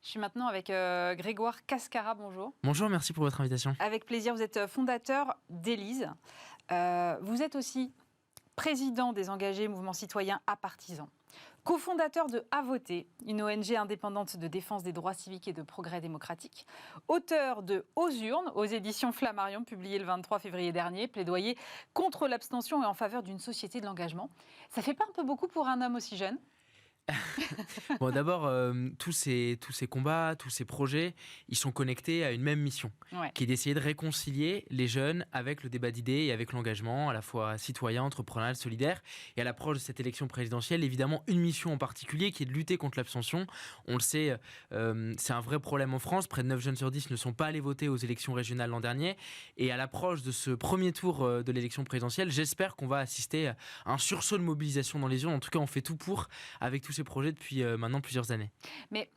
Je suis maintenant avec Grégoire Cascara, bonjour. Bonjour, merci pour votre invitation. Avec plaisir, vous êtes fondateur d'Élise. Vous êtes aussi président des engagés mouvements citoyens à partisans. Co-fondateur de A Voter, une ONG indépendante de défense des droits civiques et de progrès démocratique. Auteur de Aux urnes, aux éditions Flammarion, publié le 23 février dernier, plaidoyer contre l'abstention et en faveur d'une société de l'engagement. Ça fait pas un peu beaucoup pour un homme aussi jeune ? Bon, d'abord, tous ces combats, tous ces projets, ils sont connectés à une même mission, qui est d'essayer de réconcilier les jeunes avec le débat d'idées et avec l'engagement, à la fois citoyen, entrepreneurial, solidaire. Et à l'approche de cette élection présidentielle, évidemment, une mission en particulier qui est de lutter contre l'abstention. On le sait, c'est un vrai problème en France. Près de 9 jeunes sur 10 ne sont pas allés voter aux élections régionales l'an dernier. Et à l'approche de ce premier tour de l'élection présidentielle, j'espère qu'on va assister à un sursaut de mobilisation dans les urnes. En tout cas, on fait tout pour, avec tous ces projets depuis maintenant plusieurs années. Mais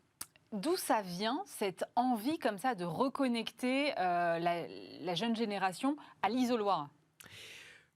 d'où ça vient, cette envie comme ça de reconnecter la jeune génération à l'isoloir ?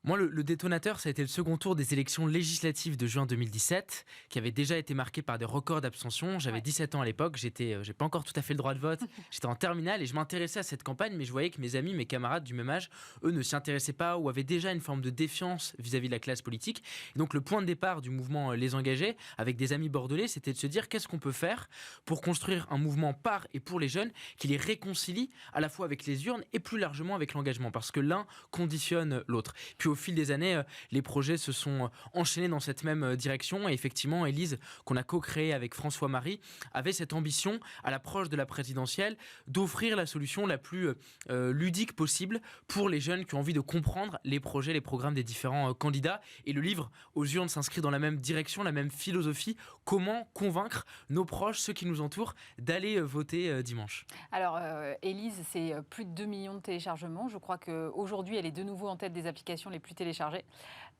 Moi, le détonateur, ça a été le second tour des élections législatives de juin 2017, qui avait déjà été marqué par des records d'abstention. J'avais 17 ans à l'époque, j'ai pas encore tout à fait le droit de vote, j'étais en terminale et je m'intéressais à cette campagne, mais je voyais que mes amis, mes camarades du même âge, eux ne s'y intéressaient pas ou avaient déjà une forme de défiance vis-à-vis de la classe politique. Et donc le point de départ du mouvement Les Engagés, avec des amis bordelais, c'était de se dire qu'est-ce qu'on peut faire pour construire un mouvement par et pour les jeunes qui les réconcilie à la fois avec les urnes et plus largement avec l'engagement, parce que l'un conditionne l'autre. Puis au fil des années, les projets se sont enchaînés dans cette même direction et effectivement, Élise, qu'on a co-créée avec François-Marie, avait cette ambition, à l'approche de la présidentielle, d'offrir la solution la plus ludique possible pour les jeunes qui ont envie de comprendre les projets, les programmes des différents candidats. Et le livre Aux urnes s'inscrit dans la même direction, la même philosophie. Comment convaincre nos proches, ceux qui nous entourent, d'aller voter dimanche. Alors, Élise, c'est plus de 2 millions de téléchargements. Je crois qu'aujourd'hui, elle est de nouveau en tête des applications les plus téléchargées.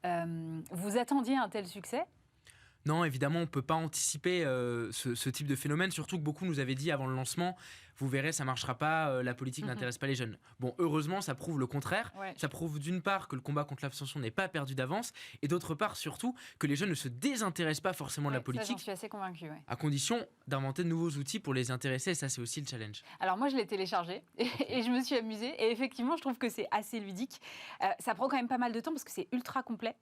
Vous attendiez un tel succès ? Non, évidemment, on ne peut pas anticiper ce type de phénomène, surtout que beaucoup nous avaient dit avant le lancement, vous verrez, ça ne marchera pas, la politique n'intéresse pas les jeunes. Bon, heureusement, ça prouve le contraire. Ouais. Ça prouve d'une part que le combat contre l'abstention n'est pas perdu d'avance, et d'autre part, surtout, que les jeunes ne se désintéressent pas forcément de la politique. Ça, j'en suis assez convaincue. À condition d'inventer de nouveaux outils pour les intéresser, et ça, c'est aussi le challenge. Alors moi, je l'ai téléchargé, et je me suis amusée, et effectivement, je trouve que c'est assez ludique. Ça prend quand même pas mal de temps, parce que c'est ultra complet.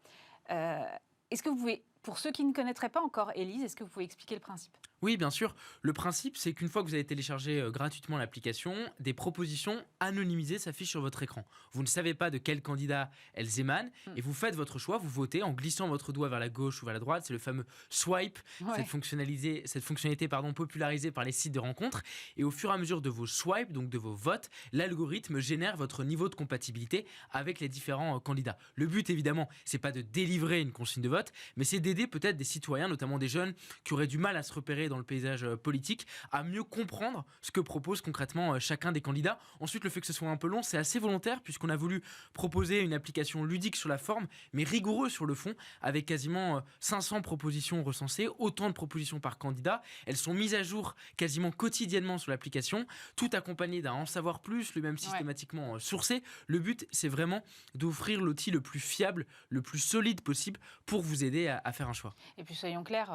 Est-ce que vous pouvez... Pour ceux qui ne connaîtraient pas encore Élise, est-ce que vous pouvez expliquer le principe ? Oui, bien sûr. Le principe, c'est qu'une fois que vous avez téléchargé gratuitement l'application, des propositions anonymisées s'affichent sur votre écran. Vous ne savez pas de quel candidat elles émanent et vous faites votre choix, vous votez en glissant votre doigt vers la gauche ou vers la droite. C'est le fameux swipe, cette fonctionnalité popularisée par les sites de rencontres. Et au fur et à mesure de vos swipes, donc de vos votes, l'algorithme génère votre niveau de compatibilité avec les différents candidats. Le but, évidemment, c'est pas de délivrer une consigne de vote, mais c'est d'aider peut-être des citoyens, notamment des jeunes, qui auraient du mal à se repérer dans le paysage politique, à mieux comprendre ce que propose concrètement chacun des candidats. Ensuite, le fait que ce soit un peu long, c'est assez volontaire, puisqu'on a voulu proposer une application ludique sur la forme, mais rigoureuse sur le fond, avec quasiment 500 propositions recensées, autant de propositions par candidat. Elles sont mises à jour quasiment quotidiennement sur l'application, tout accompagné d'un en savoir plus, lui-même systématiquement sourcé. Le but, c'est vraiment d'offrir l'outil le plus fiable, le plus solide possible pour vous aider à faire un choix. Et puis soyons clairs,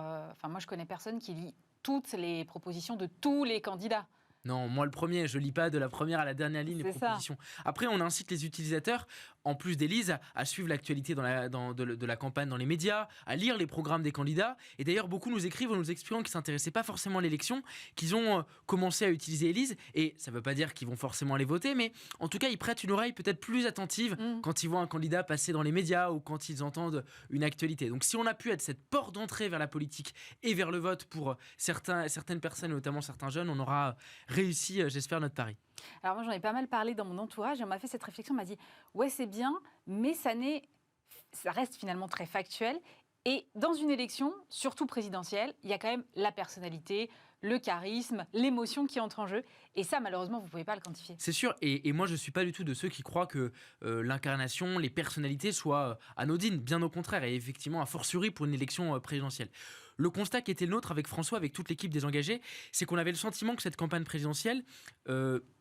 moi je connais personne qui lit toutes les propositions de tous les candidats. Non, moi le premier, je lis pas de la première à la dernière ligne les propositions. Après, on incite les utilisateurs, en plus d'Élise, à suivre l'actualité de la campagne dans les médias, à lire les programmes des candidats. Et d'ailleurs, beaucoup nous écrivent en nous expliquant qu'ils ne s'intéressaient pas forcément à l'élection, qu'ils ont commencé à utiliser Élise. Et ça ne veut pas dire qu'ils vont forcément aller voter, mais en tout cas, ils prêtent une oreille peut-être plus attentive quand ils voient un candidat passer dans les médias ou quand ils entendent une actualité. Donc si on a pu être cette porte d'entrée vers la politique et vers le vote pour certaines personnes, notamment certains jeunes, on aura réussi, j'espère, notre pari. Alors moi, j'en ai pas mal parlé dans mon entourage et on m'a fait cette réflexion, on m'a dit « Ouais, c'est bien, mais ça reste finalement très factuel. » Et dans une élection, surtout présidentielle, il y a quand même la personnalité, le charisme, l'émotion qui entre en jeu. Et ça, malheureusement, vous ne pouvez pas le quantifier. C'est sûr. Et moi, je ne suis pas du tout de ceux qui croient que l'incarnation, les personnalités soient anodines. Bien au contraire. Et effectivement, a fortiori pour une élection présidentielle. Le constat qui était le nôtre avec François, avec toute l'équipe des engagés, c'est qu'on avait le sentiment que cette campagne présidentielle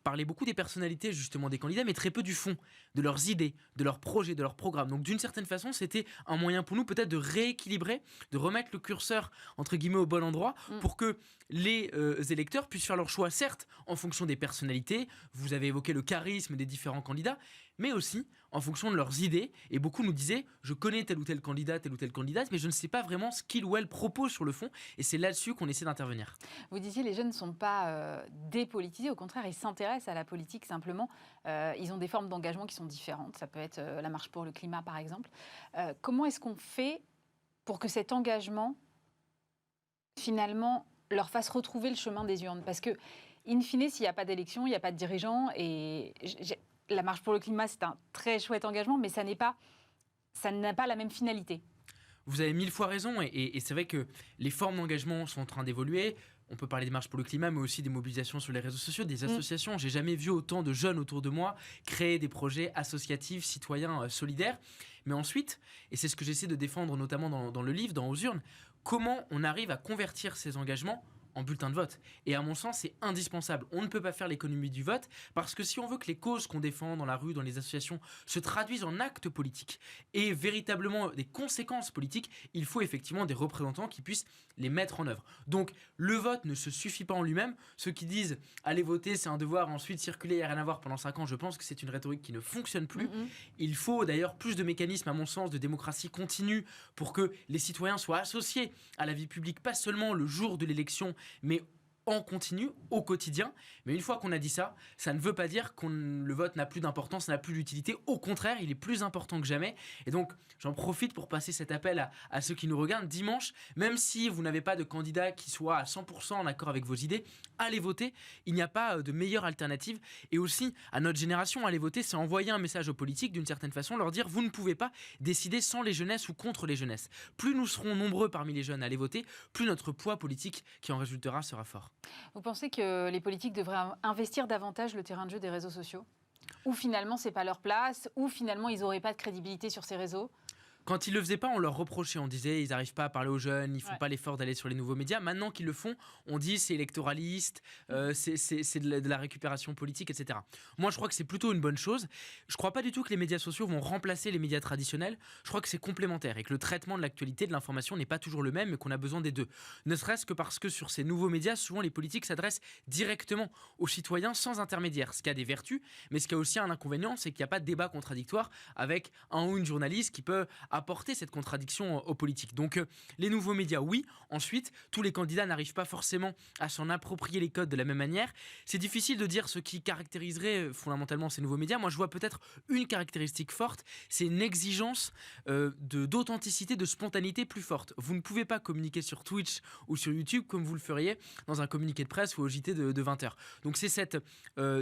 parlait beaucoup des personnalités justement des candidats, mais très peu du fond, de leurs idées, de leurs projets, de leurs programmes. Donc d'une certaine façon, c'était un moyen pour nous peut-être de rééquilibrer, de remettre le curseur entre guillemets au bon endroit pour que les électeurs puissent faire leur choix, certes en fonction des personnalités. Vous avez évoqué le charisme des différents candidats, mais aussi en fonction de leurs idées. Et beaucoup nous disaient, je connais tel ou tel candidat, telle ou telle candidate, mais je ne sais pas vraiment ce qu'il ou elle propose sur le fond. Et c'est là-dessus qu'on essaie d'intervenir. Vous disiez, les jeunes ne sont pas dépolitisés, au contraire, ils s'intéressent à la politique simplement. Ils ont des formes d'engagement qui sont différentes. Ça peut être la marche pour le climat, par exemple. Comment est-ce qu'on fait pour que cet engagement, finalement, leur fasse retrouver le chemin des urnes? Parce que, in fine, s'il n'y a pas d'élection, il n'y a pas de dirigeants. Et la marche pour le climat, c'est un très chouette engagement, mais ça n'a pas la même finalité. Vous avez 1000 fois raison, et c'est vrai que les formes d'engagement sont en train d'évoluer. On peut parler des marches pour le climat, mais aussi des mobilisations sur les réseaux sociaux, des associations. J'ai jamais vu autant de jeunes autour de moi créer des projets associatifs, citoyens, solidaires. Mais ensuite, et c'est ce que j'essaie de défendre notamment dans le livre, dans Aux urnes, comment on arrive à convertir ces engagements en bulletin de vote. Et à mon sens, c'est indispensable. On ne peut pas faire l'économie du vote, parce que si on veut que les causes qu'on défend dans la rue, dans les associations, se traduisent en actes politiques et véritablement des conséquences politiques, il faut effectivement des représentants qui puissent les mettre en œuvre. Donc, le vote ne se suffit pas en lui-même. Ceux qui disent « aller voter, c'est un devoir, ensuite circuler, il n'y a rien à voir pendant 5 ans », je pense que c'est une rhétorique qui ne fonctionne plus. Il faut d'ailleurs plus de mécanismes, à mon sens, de démocratie continue pour que les citoyens soient associés à la vie publique, pas seulement le jour de l'élection, mais en continu, au quotidien. Mais une fois qu'on a dit ça, ça ne veut pas dire que le vote n'a plus d'importance, n'a plus d'utilité. Au contraire, il est plus important que jamais. Et donc, j'en profite pour passer cet appel à ceux qui nous regardent. Dimanche, même si vous n'avez pas de candidat qui soit à 100% en accord avec vos idées, allez voter. Il n'y a pas de meilleure alternative. Et aussi, à notre génération, aller voter, c'est envoyer un message aux politiques, d'une certaine façon, leur dire, vous ne pouvez pas décider sans les jeunesses ou contre les jeunesses. Plus nous serons nombreux parmi les jeunes à aller voter, plus notre poids politique qui en résultera sera fort. Vous pensez que les politiques devraient investir davantage le terrain de jeu des réseaux sociaux? Ou finalement, ce n'est pas leur place? Ou finalement, ils n'auraient pas de crédibilité sur ces réseaux? Quand ils le faisaient pas, on leur reprochait, on disait ils n'arrivent pas à parler aux jeunes, ils font pas l'effort d'aller sur les nouveaux médias. Maintenant qu'ils le font, on dit c'est électoraliste, c'est de la récupération politique, etc. Moi, je crois que c'est plutôt une bonne chose. Je crois pas du tout que les médias sociaux vont remplacer les médias traditionnels. Je crois que c'est complémentaire et que le traitement de l'actualité, de l'information n'est pas toujours le même, mais qu'on a besoin des deux. Ne serait-ce que parce que sur ces nouveaux médias, souvent les politiques s'adressent directement aux citoyens sans intermédiaire. Ce qui a des vertus, mais ce qui a aussi un inconvénient, c'est qu'il n'y a pas de débat contradictoire avec un ou une journaliste qui peut apporter cette contradiction aux politiques. Donc les nouveaux médias, oui. Ensuite, tous les candidats n'arrivent pas forcément à s'en approprier les codes de la même manière. C'est difficile de dire ce qui caractériserait fondamentalement ces nouveaux médias. Moi, je vois peut-être une caractéristique forte, c'est une exigence d'authenticité, de spontanéité plus forte. Vous ne pouvez pas communiquer sur Twitch ou sur YouTube comme vous le feriez dans un communiqué de presse ou au JT de 20h. Donc c'est cette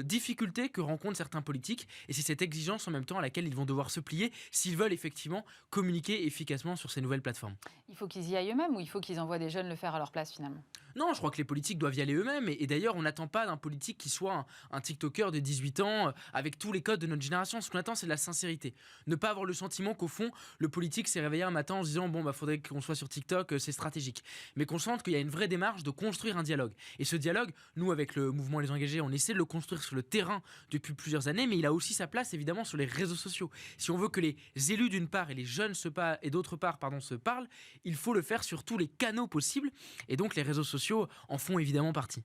difficulté que rencontrent certains politiques et c'est cette exigence en même temps à laquelle ils vont devoir se plier s'ils veulent effectivement communiquer efficacement sur ces nouvelles plateformes. Il faut qu'ils y aillent eux-mêmes ou il faut qu'ils envoient des jeunes le faire à leur place finalement? Non, je crois que les politiques doivent y aller eux-mêmes. Et d'ailleurs, on n'attend pas d'un politique qui soit un TikToker de 18 ans avec tous les codes de notre génération. Ce qu'on attend, c'est de la sincérité. Ne pas avoir le sentiment qu'au fond, le politique s'est réveillé un matin en se disant « bon, faudrait qu'on soit sur TikTok, c'est stratégique ». Mais qu'on sente qu'il y a une vraie démarche de construire un dialogue. Et ce dialogue, nous, avec le mouvement Les Engagés, on essaie de le construire sur le terrain depuis plusieurs années, mais il a aussi sa place, évidemment, sur les réseaux sociaux. Si on veut que les élus, d'une part, et les jeunes et d'autre part, se parlent, il faut le faire sur tous les canaux possibles. Et donc, les réseaux sociaux en font évidemment partie.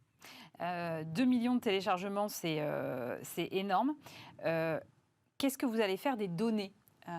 2 millions de téléchargements, c'est énorme. Qu'est-ce que vous allez faire des données?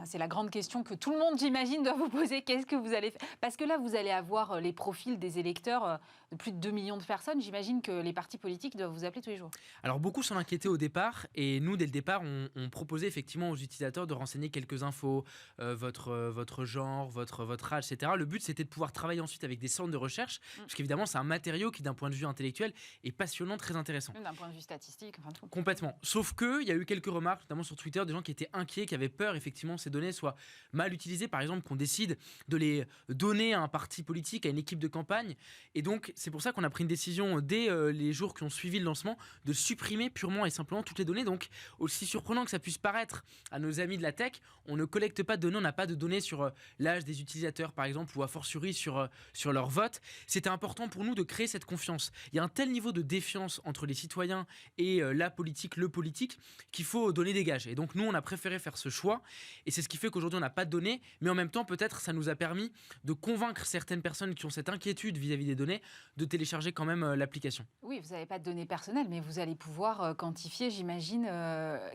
C'est la grande question que tout le monde, j'imagine, doit vous poser. Qu'est-ce que vous allez faire? Parce que là, vous allez avoir les profils des électeurs de plus de 2 millions de personnes. J'imagine que les partis politiques doivent vous appeler tous les jours. Alors, beaucoup s'en inquiétaient au départ. Et nous, dès le départ, on proposait effectivement aux utilisateurs de renseigner quelques infos, votre genre, votre âge, etc. Le but, c'était de pouvoir travailler ensuite avec des centres de recherche. Parce qu'évidemment, c'est un matériau qui, d'un point de vue intellectuel, est passionnant, très intéressant. D'un point de vue statistique, enfin tout. Complètement. Sauf qu'il y a eu quelques remarques, notamment sur Twitter, des gens qui étaient inquiets, qui avaient peur, effectivement, effectivement ces données soient mal utilisées, par exemple qu'on décide de les donner à un parti politique, à une équipe de campagne. Et donc c'est pour ça qu'on a pris une décision dès les jours qui ont suivi le lancement de supprimer purement et simplement toutes les données. Donc aussi surprenant que ça puisse paraître à nos amis de la tech, on ne collecte pas de données, on n'a pas de données sur l'âge des utilisateurs par exemple, ou a fortiori sur leur vote. C'était important pour nous de créer cette confiance. Il y a un tel niveau de défiance entre les citoyens et la politique, le politique, qu'il faut donner des gages. Et donc nous, on a préféré faire ce choix, et c'est ce qui fait qu'aujourd'hui, on n'a pas de données, mais en même temps, peut-être, ça nous a permis de convaincre certaines personnes qui ont cette inquiétude vis-à-vis des données, de télécharger quand même l'application. Oui, vous n'avez pas de données personnelles, mais vous allez pouvoir quantifier, j'imagine,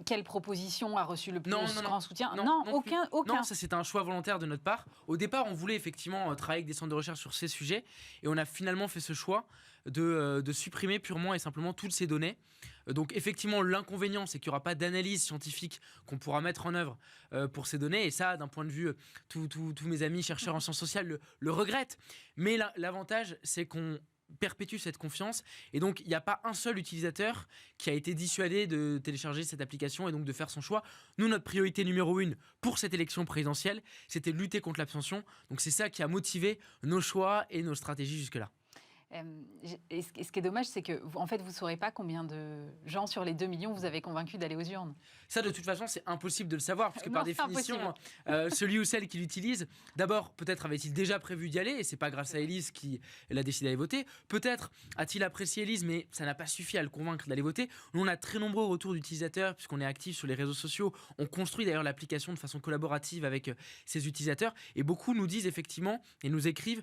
quelle proposition a reçu le plus grand soutien. Non, aucun. Non, ça c'était un choix volontaire de notre part. Au départ, on voulait effectivement travailler avec des centres de recherche sur ces sujets, et on a finalement fait ce choix de supprimer purement et simplement toutes ces données. Donc effectivement, l'inconvénient, c'est qu'il n'y aura pas d'analyse scientifique qu'on pourra mettre en œuvre pour ces données. Et ça, d'un point de vue, tous mes amis chercheurs en sciences sociales le regrettent. Mais l'avantage, c'est qu'on perpétue cette confiance. Et donc, il n'y a pas un seul utilisateur qui a été dissuadé de télécharger cette application et donc de faire son choix. Nous, notre priorité numéro 1 pour cette élection présidentielle, c'était de lutter contre l'abstention. Donc, c'est ça qui a motivé nos choix et nos stratégies jusque-là. Et ce qui est dommage, c'est que en fait, vous ne saurez pas combien de gens sur les 2 millions vous avez convaincu d'aller aux urnes. Ça, de toute façon, c'est impossible de le savoir, puisque par définition, celui ou celle qui l'utilise, d'abord, peut-être avait-il déjà prévu d'y aller, et c'est pas grâce à Élise qu'il a décidé d'aller voter. Peut-être a-t-il apprécié Élise, mais ça n'a pas suffi à le convaincre d'aller voter. Nous, on a très nombreux retours d'utilisateurs, puisqu'on est actifs sur les réseaux sociaux. On construit d'ailleurs l'application de façon collaborative avec ses utilisateurs, et beaucoup nous disent effectivement, et nous écrivent,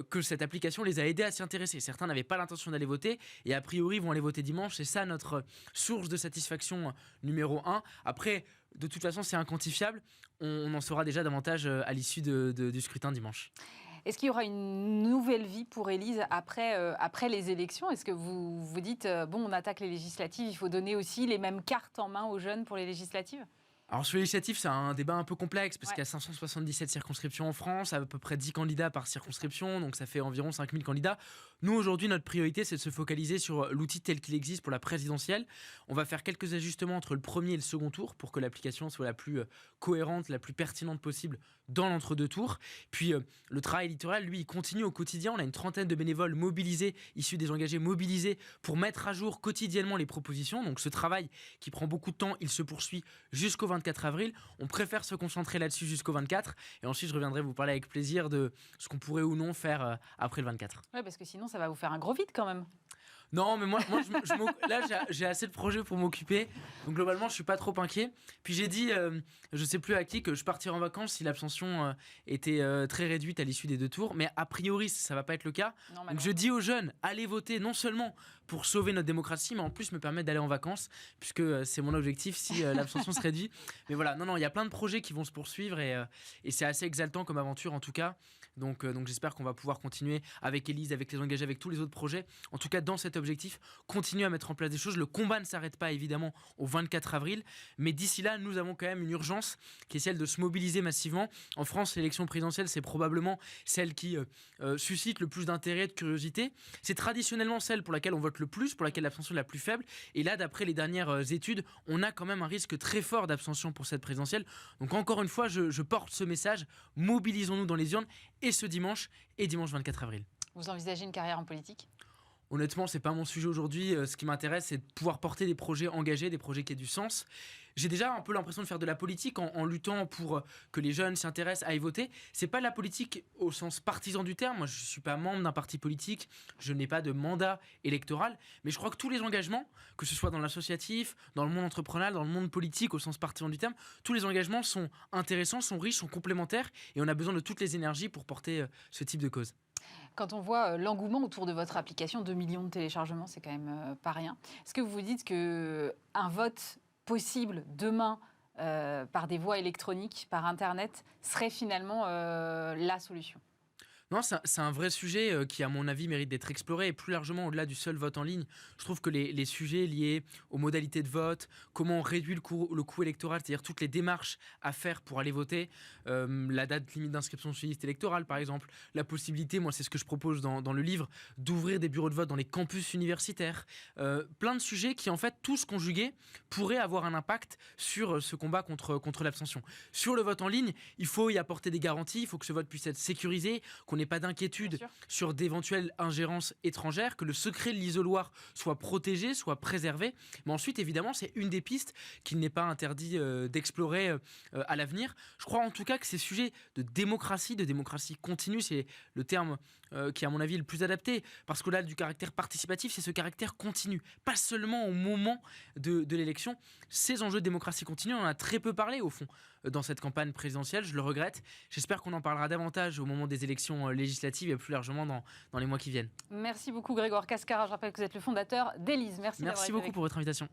que cette application les a aidés à s'y intéresser. Certains n'avaient pas l'intention d'aller voter et a priori vont aller voter dimanche. C'est ça notre source de satisfaction numéro 1. Après, de toute façon, c'est inquantifiable. On en saura déjà davantage à l'issue du scrutin dimanche. Est-ce qu'il y aura une nouvelle vie pour Élise après les élections? Est-ce que vous vous dites, bon, on attaque les législatives, il faut donner aussi les mêmes cartes en main aux jeunes pour les législatives? Alors sur les législatives, c'est un débat un peu complexe parce qu'il y a 577 circonscriptions en France, à peu près 10 candidats par circonscription, donc ça fait environ 5000 candidats. Nous, aujourd'hui, notre priorité, c'est de se focaliser sur l'outil tel qu'il existe pour la présidentielle. On va faire quelques ajustements entre le premier et le second tour pour que l'application soit la plus cohérente, la plus pertinente possible dans l'entre-deux tours. Puis le travail électoral, lui, il continue au quotidien. On a une trentaine de bénévoles mobilisés, issus des engagés mobilisés, pour mettre à jour quotidiennement les propositions. Donc ce travail qui prend beaucoup de temps, il se poursuit jusqu'au 24 avril. On préfère se concentrer là-dessus jusqu'au 24. Et ensuite, je reviendrai vous parler avec plaisir de ce qu'on pourrait ou non faire après le 24. Oui, parce que sinon, ça va vous faire un gros vide quand même. Non, mais moi là, j'ai assez de projets pour m'occuper. Donc, globalement, je ne suis pas trop inquiet. Puis, j'ai dit, je ne sais plus à qui, que je partirais en vacances si l'abstention était très réduite à l'issue des 2 tours. Mais a priori, ça ne va pas être le cas. Non, donc, je dis aux jeunes, allez voter non seulement pour sauver notre démocratie, mais en plus me permettre d'aller en vacances, puisque c'est mon objectif si l'abstention se réduit. Mais voilà, non, il y a plein de projets qui vont se poursuivre et c'est assez exaltant comme aventure en tout cas. Donc j'espère qu'on va pouvoir continuer avec Élise, avec les engagés, avec tous les autres projets. En tout cas, dans cet objectif, continuer à mettre en place des choses. Le combat ne s'arrête pas évidemment au 24 avril, mais d'ici là, nous avons quand même une urgence qui est celle de se mobiliser massivement. En France, l'élection présidentielle, c'est probablement celle qui suscite le plus d'intérêt et de curiosité. C'est traditionnellement celle pour laquelle on vote le plus, pour laquelle l'abstention est la plus faible. Et là, d'après les dernières études, on a quand même un risque très fort d'abstention pour cette présidentielle. Donc encore une fois, je porte ce message. Mobilisons-nous dans les urnes et ce dimanche et dimanche 24 avril. Vous envisagez une carrière en politique ? Honnêtement, c'est pas mon sujet aujourd'hui. Ce qui m'intéresse, c'est de pouvoir porter des projets engagés, des projets qui aient du sens. J'ai déjà un peu l'impression de faire de la politique en luttant pour que les jeunes s'intéressent à y voter. C'est pas de la politique au sens partisan du terme. Moi, je suis pas membre d'un parti politique. Je n'ai pas de mandat électoral. Mais je crois que tous les engagements, que ce soit dans l'associatif, dans le monde entrepreneurial, dans le monde politique au sens partisan du terme, tous les engagements sont intéressants, sont riches, sont complémentaires. Et on a besoin de toutes les énergies pour porter ce type de cause. Quand on voit l'engouement autour de votre application, 2 millions de téléchargements, c'est quand même pas rien. Est-ce que vous vous dites qu'un vote possible demain par des voies électroniques, par Internet, serait finalement la solution ? Non, c'est un vrai sujet qui, à mon avis, mérite d'être exploré. Et plus largement, au-delà du seul vote en ligne, je trouve que les sujets liés aux modalités de vote, comment on réduit le coût électoral, c'est-à-dire toutes les démarches à faire pour aller voter, la date limite d'inscription sur les listes électorales, par exemple, la possibilité, moi c'est ce que je propose dans le livre, d'ouvrir des bureaux de vote dans les campus universitaires. Plein de sujets qui, en fait, tous conjugués, pourraient avoir un impact sur ce combat contre l'abstention. Sur le vote en ligne, il faut y apporter des garanties, il faut que ce vote puisse être sécurisé, qu'on n'ait pas d'inquiétude sur d'éventuelles ingérences étrangères, que le secret de l'isoloir soit protégé, soit préservé. Mais ensuite, évidemment, c'est une des pistes qu'il n'est pas interdit d'explorer à l'avenir. Je crois en tout cas que ces sujets de démocratie continue, c'est le terme qui, à mon avis, est le plus adapté, parce qu'au-delà du caractère participatif, c'est ce caractère continu, pas seulement au moment de l'élection. Ces enjeux de démocratie continue, on en a très peu parlé, au fond, dans cette campagne présidentielle, je le regrette. J'espère qu'on en parlera davantage au moment des élections législatives et plus largement dans les mois qui viennent. Merci beaucoup Grégoire Cascara. Je rappelle que vous êtes le fondateur d'Élise. Merci beaucoup pour votre invitation.